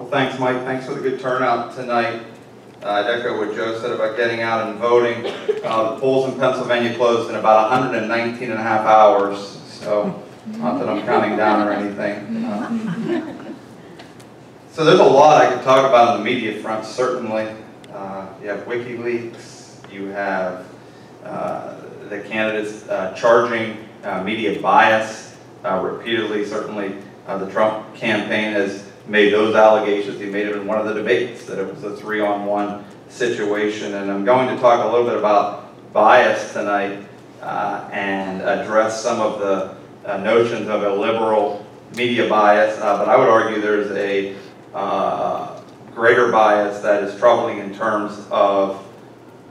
Well, thanks, Mike. Thanks for the good turnout tonight. I'd echo what Joe said about getting out and voting. The polls in Pennsylvania closed in about 119 and a half hours, so not that I'm counting down or anything. So there's a lot I could talk about on the media front, certainly. You have WikiLeaks, you have the candidates charging media bias repeatedly. Certainly the Trump campaign has made those allegations. He made it in one of the debates, that it was a 3-on-1 situation. And I'm going to talk a little bit about bias tonight and address some of the notions of a liberal media bias. But I would argue there's a greater bias that is troubling in terms of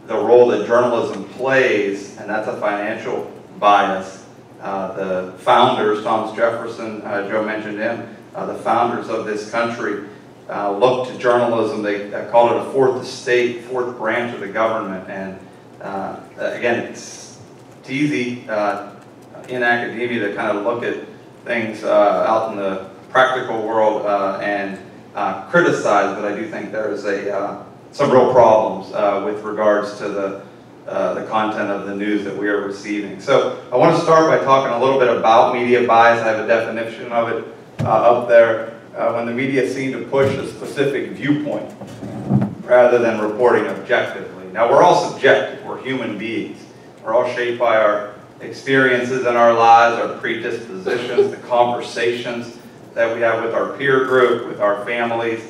the role that journalism plays, and that's a financial bias. The founders, Thomas Jefferson, Joe mentioned him, the founders of this country looked to journalism. They called it a fourth estate, fourth branch of the government. And again, it's easy in academia to kind of look at things out in the practical world and criticize, but I do think there's some real problems with regards to the content of the news that we are receiving. So I want to start by talking a little bit about media bias. I have a definition of it up there. When the media seem to push a specific viewpoint rather than reporting objectively. Now, we're all subjective. We're human beings. We're all shaped by our experiences in our lives, our predispositions, the conversations that we have with our peer group, with our families.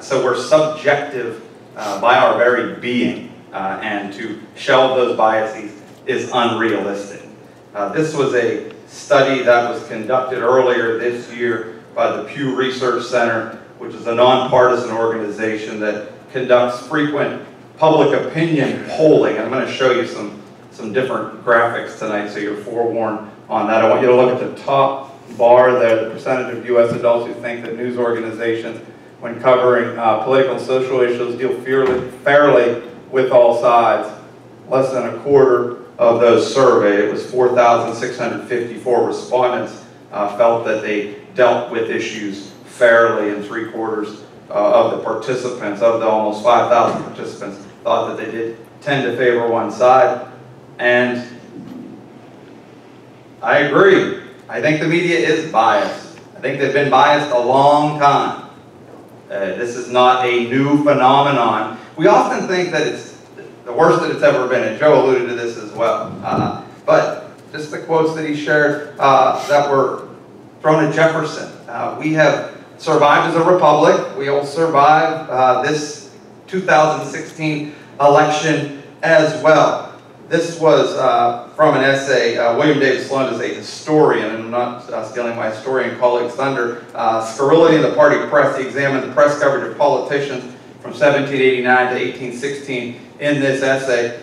So we're subjective by our very being, and to shelve those biases is unrealistic. This was a study that was conducted earlier this year by the Pew Research Center, which is a nonpartisan organization that conducts frequent public opinion polling. I'm going to show you some different graphics tonight, so you're forewarned on that. I want you to look at the top bar there, the percentage of U.S. adults who think that news organizations, when covering political and social issues, deal fairly with all sides. Less than a quarter of those surveyed, it was 4,654 respondents, felt that they dealt with issues fairly, and 3/4 of the participants, of the almost 5,000 participants, thought that they did tend to favor one side. And I agree. I think the media is biased. I think they've been biased a long time. This is not a new phenomenon. We often think that it's the worst that it's ever been, and Joe alluded to this as well. But just the quotes that he shared that were thrown at Jefferson. We have survived as a republic. We will survive this 2016 election as well. This was from an essay. William David Sloan is a historian, and I'm not stealing my historian colleague's thunder. Scurrility in the party press. He examined the press coverage of politicians from 1789 to 1816 in this essay.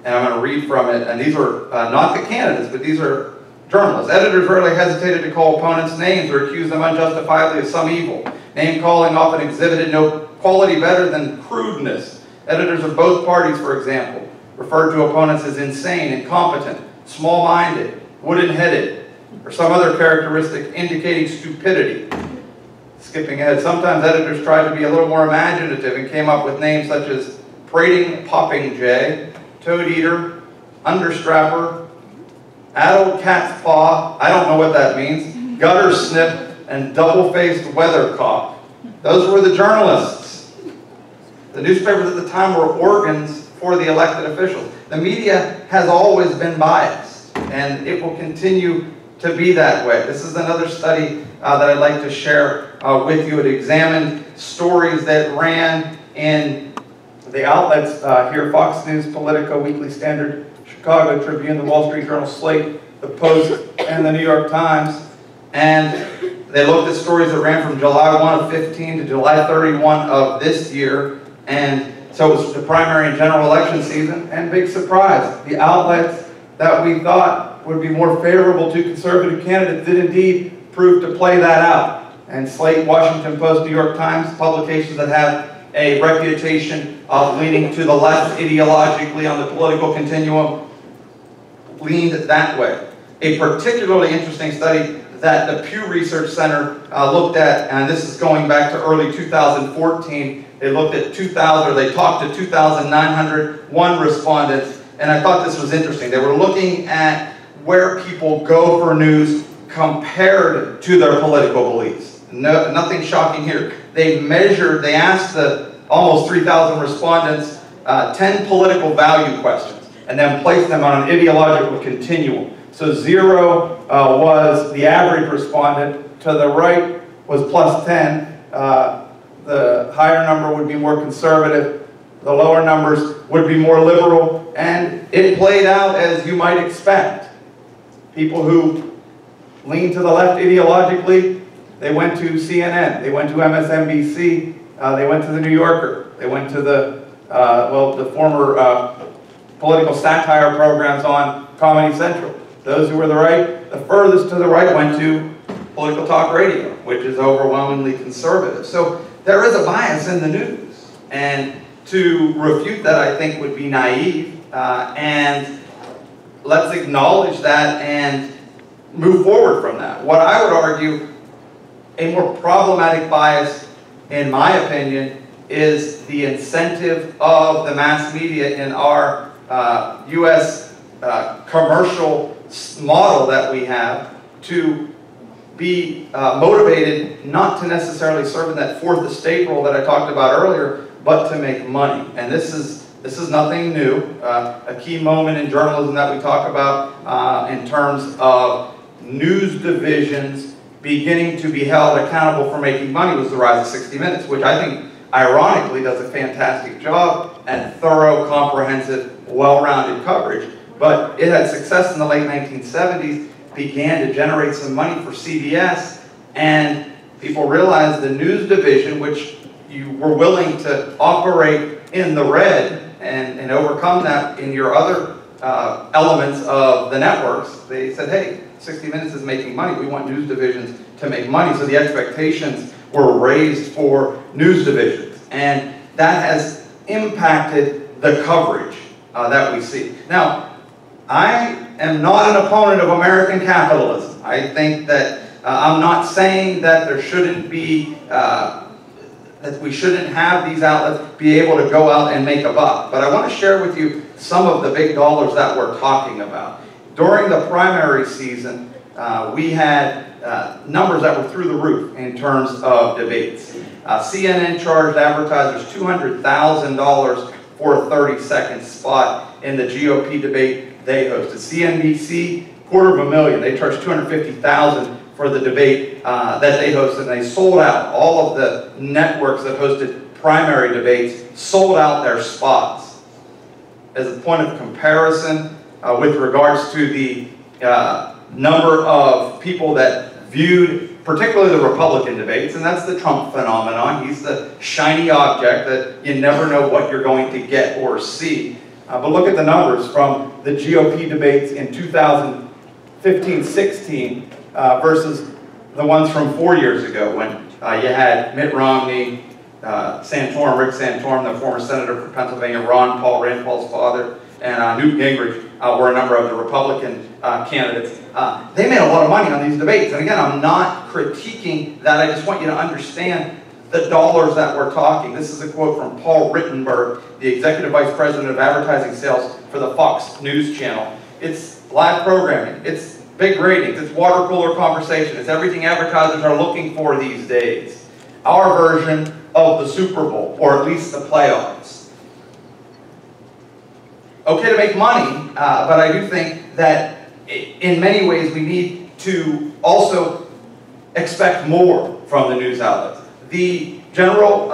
And I'm going to read from it. And these are not the candidates, but these are journalists. Editors rarely hesitated to call opponents names or accuse them unjustifiably of some evil. Name calling often exhibited no quality better than crudeness. Editors of both parties, for example, referred to opponents as insane, incompetent, small-minded, wooden-headed, or some other characteristic indicating stupidity. Skipping ahead, sometimes editors tried to be a little more imaginative and came up with names such as prating popinjay, toad eater, understrapper, addled cat's paw, I don't know what that means, gutter snip, and double-faced weathercock. Those were the journalists. The newspapers at the time were organs for the elected officials. The media has always been biased, and it will continue to be that way. This is another study that I'd like to share with you. It examined stories that ran in the outlets here: Fox News, Politico, Weekly Standard, Chicago Tribune, the Wall Street Journal, Slate, the Post, and the New York Times. And they looked at stories that ran from July 1 of 15 to July 31 of this year. And so it was the primary and general election season, and big surprise, the outlets that we thought would be more favorable to conservative candidates did indeed prove to play that out. And Slate, Washington Post, New York Times, publications that have a reputation of leaning to the left ideologically on the political continuum, leaned that way. A particularly interesting study that the Pew Research Center looked at, and this is going back to early 2014. They looked at 2,000, or they talked to 2,901 respondents, and I thought this was interesting. They were looking at where people go for news compared to their political beliefs. No, nothing shocking here. They asked the almost 3,000 respondents 10 political value questions, and then placed them on an ideological continuum. So 0 was the average respondent, to the right was plus 10, the higher number would be more conservative, the lower numbers would be more liberal, and it played out as you might expect. People who lean to the left ideologically, they went to CNN, they went to MSNBC, they went to the New Yorker, they went to the former political satire programs on Comedy Central. Those who were the right, the furthest to the right, went to political talk radio, which is overwhelmingly conservative. So there is a bias in the news, and to refute that, I think, would be naive, and let's acknowledge that and move forward from that. What I would argue, a more problematic bias, in my opinion, is the incentive of the mass media in our U.S. Commercial model that we have to be motivated not to necessarily serve in that fourth estate role that I talked about earlier, but to make money. And this is nothing new. A key moment in journalism that we talk about in terms of news divisions beginning to be held accountable for making money was the rise of 60 Minutes, which I think ironically does a fantastic job and thorough, comprehensive, well-rounded coverage. But it had success in the late 1970s, began to generate some money for CBS, and people realized the news division, which you were willing to operate in the red and overcome that in your other elements of the networks, they said, hey, 60 Minutes is making money. We want news divisions to make money. So the expectations were raised for news divisions. And that has impacted the coverage that we see. Now, I am not an opponent of American capitalism. I think that I'm not saying that there shouldn't be, that we shouldn't have these outlets be able to go out and make a buck. But I want to share with you some of the big dollars that we're talking about. During the primary season, we had numbers that were through the roof in terms of debates. CNN charged advertisers $200,000 for a 30-second spot in the GOP debate they hosted. CNBC, $250,000. They charged $250,000 for the debate that they hosted, and they sold out. All of the networks that hosted primary debates sold out their spots. As a point of comparison, with regards to the number of people that viewed particularly the Republican debates, and that's the Trump phenomenon. He's the shiny object that you never know what you're going to get or see. But look at the numbers from the GOP debates in 2015-16 versus the ones from 4 years ago when you had Mitt Romney, Santorum, Rick Santorum, the former senator from Pennsylvania, Ron Paul, Rand Paul's father, and Newt Gingrich were a number of the Republican candidates. They made a lot of money on these debates. And again, I'm not critiquing that. I just want you to understand the dollars that we're talking. This is a quote from Paul Rittenberg, the Executive Vice President of Advertising Sales for the Fox News Channel. It's live programming. It's big ratings. It's water cooler conversation. It's everything advertisers are looking for these days. Our version of the Super Bowl, or at least the playoffs. Okay to make money, but I do think that in many ways we need to also expect more from the news outlets. The general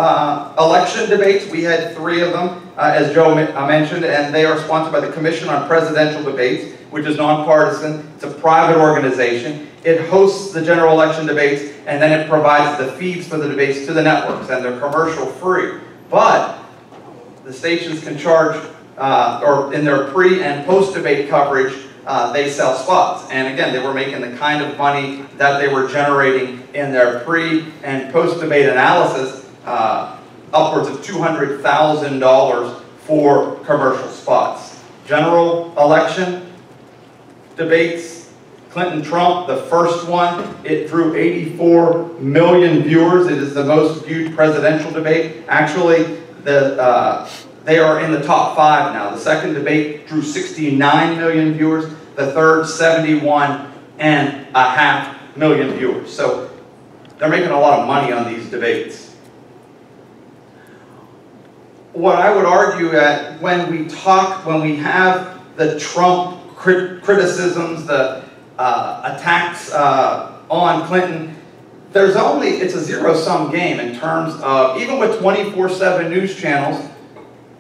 election debates, we had 3 of them, as Joe mentioned, and they are sponsored by the Commission on Presidential Debates, which is nonpartisan. It's a private organization. It hosts the general election debates, and then it provides the feeds for the debates to the networks, and they're commercial free. But the stations can charge, or in their pre- and post-debate coverage, they sell spots. And again, they were making the kind of money that they were generating in their pre- and post-debate analysis, upwards of $200,000 for commercial spots. General election debates, Clinton-Trump, the first one, it drew 84 million viewers. It is the most viewed presidential debate. Actually, they are in the top 5 now. The second debate drew 69 million viewers. The third, 71.5 million viewers. So they're making a lot of money on these debates. What I would argue that when we have the Trump criticisms, the attacks on Clinton, it's a zero-sum game in terms of, even with 24/7 news channels,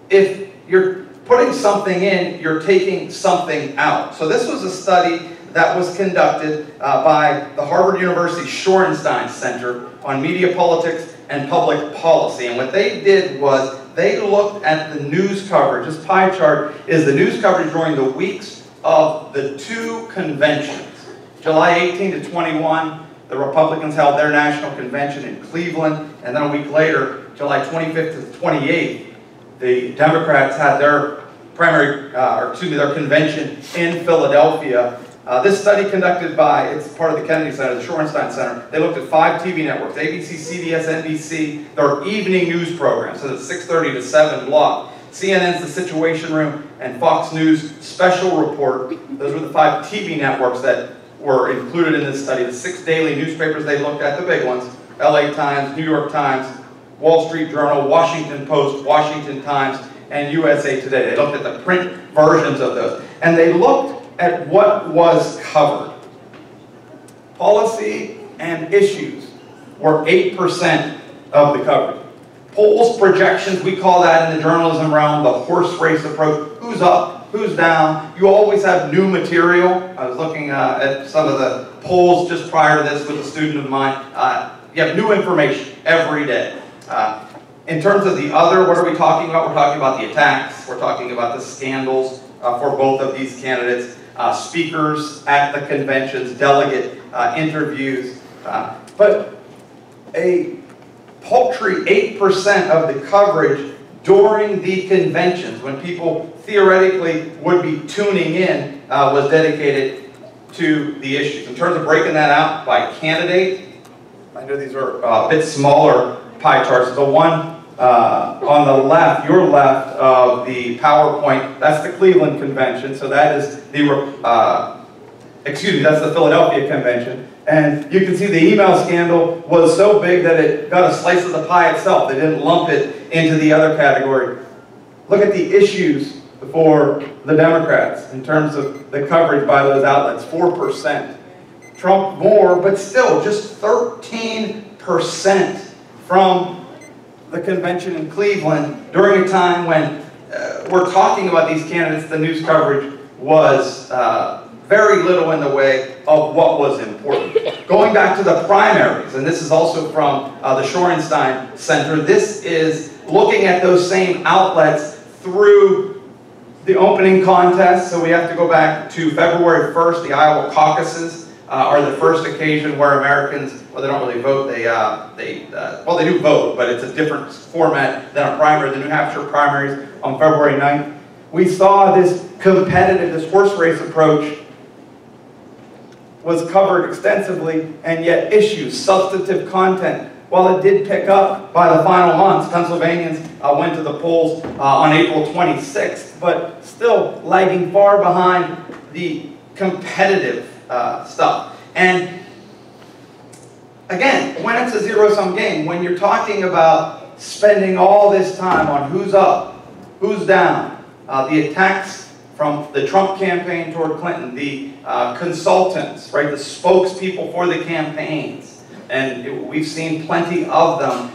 if you're putting something in, you're taking something out. So this was a study that was conducted by the Harvard University Shorenstein Center on Media Politics and Public Policy. And what they did was they looked at the news coverage. This pie chart is the news coverage during the weeks of the 2 conventions. July 18 to 21, the Republicans held their national convention in Cleveland, and then a week later, July 25th to the 28th, the Democrats had their their convention in Philadelphia. This study conducted by, it's part of the Kennedy Center, the Shorenstein Center, they looked at 5 TV networks, ABC, CBS, NBC, their evening news programs, so the 6:30 to 7 block. CNN's The Situation Room, and Fox News Special Report. Those were the 5 TV networks that were included in this study. The 6 daily newspapers they looked at, the big ones, LA Times, New York Times, Wall Street Journal, Washington Post, Washington Times, and USA Today. They looked at the print versions of those. And they looked at what was covered. Policy and issues were 8% of the coverage. Polls, projections, we call that in the journalism realm the horse race approach. Who's up? Who's down? You always have new material. I was looking at some of the polls just prior to this with a student of mine. You have new information every day. In terms of the other, what are we talking about? We're talking about the attacks. We're talking about the scandals for both of these candidates. Speakers at the conventions, delegate interviews. But a paltry 8% of the coverage during the conventions, when people theoretically would be tuning in, was dedicated to the issues. In terms of breaking that out by candidate, I know these are a bit smaller pie charts. The one on the left, your left of the PowerPoint, that's the Cleveland Convention. So that is the, that's the Philadelphia Convention. And you can see the email scandal was so big that it got a slice of the pie itself. They didn't lump it into the other category. Look at the issues for the Democrats in terms of the coverage by those outlets, 4%. Trump more, but still just 13% from the convention in Cleveland during a time when we're talking about these candidates. The news coverage was very little in the way of what was important. Going back to the primaries, and this is also from the Shorenstein Center, this is looking at those same outlets through the opening contest. So we have to go back to February 1st, the Iowa caucuses are the first occasion where Americans, well, they don't really vote, well, they do vote, but it's a different format than a primary, the New Hampshire primaries on February 9th. We saw this competitive, this horse race approach was covered extensively, and yet issues, substantive content, while it did pick up by the final months. Pennsylvanians went to the polls on April 26th, but still lagging far behind the competitive stuff. And again, when it's a zero-sum game, when you're talking about spending all this time on who's up, who's down, the attacks from the Trump campaign toward Clinton, the consultants, right, the spokespeople for the campaigns, and we've seen plenty of them,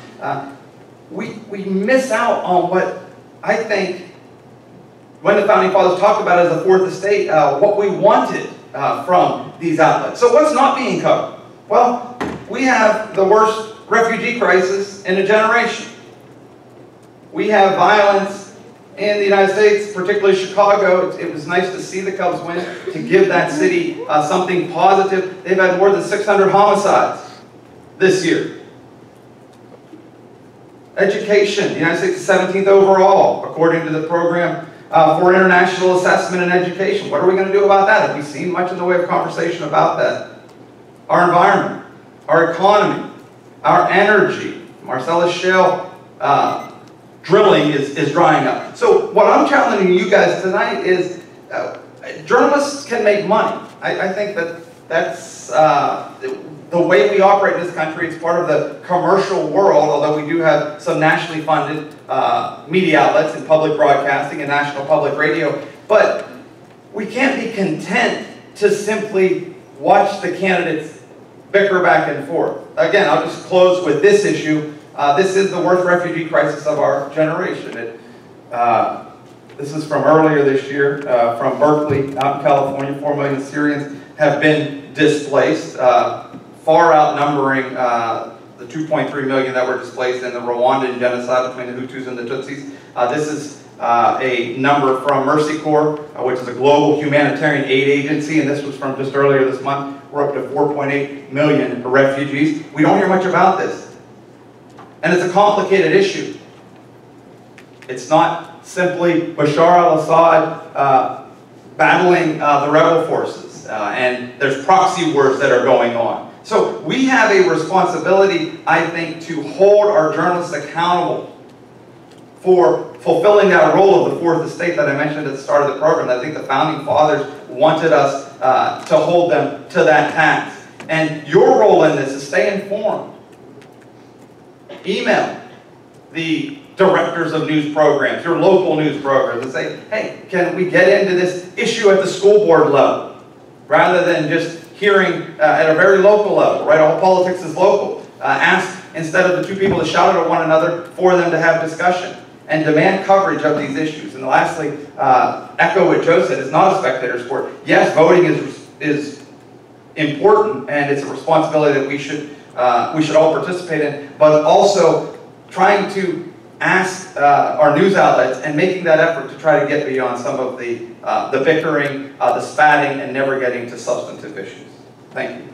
we miss out on what I think, when the Founding Fathers talked about as the Fourth Estate, what we wanted from these outlets. So what's not being covered? Well, we have the worst refugee crisis in a generation. We have violence in the United States, particularly Chicago. It was nice to see the Cubs win, to give that city something positive. They've had more than 600 homicides this year. Education, the United States is 17th overall, according to the program for international assessment and education. What are we going to do about that? Have we seen much in the way of conversation about that? Our environment, our economy, our energy. Marcellus Shale drilling is drying up. So what I'm challenging you guys tonight is journalists can make money. I think that's the way we operate in this country. It's part of the commercial world, although we do have some nationally funded media outlets in public broadcasting and national public radio. But we can't be content to simply watch the candidates bicker back and forth. Again, I'll just close with this issue. This is the worst refugee crisis of our generation. This is from earlier this year, from Berkeley, out in California. 4 million Syrians have been displaced, far outnumbering the 2.3 million that were displaced in the Rwandan genocide between the Hutus and the Tutsis. This is a number from Mercy Corps, which is a global humanitarian aid agency, and this was from just earlier this month. We're up to 4.8 million refugees. We don't hear much about this. And it's a complicated issue. It's not simply Bashar al-Assad battling the rebel forces, and there's proxy wars that are going on. So we have a responsibility, I think, to hold our journalists accountable for fulfilling that role of the fourth estate that I mentioned at the start of the program. I think the founding fathers wanted us to hold them to that task. And your role in this is stay informed. Email the directors of news programs, your local news programs, and say, hey, can we get into this issue at the school board level? Rather than just hearing at a very local level, right? All politics is local. Ask, instead of the two people that shouted at one another, for them to have discussion and demand coverage of these issues. And lastly, echo what Joe said, it's not a spectator sport. Yes, voting is important, and it's a responsibility that we should all participate in, but also trying to ask our news outlets and making that effort to try to get beyond some of the bickering, the spatting, and never getting to substantive issues. Thank you.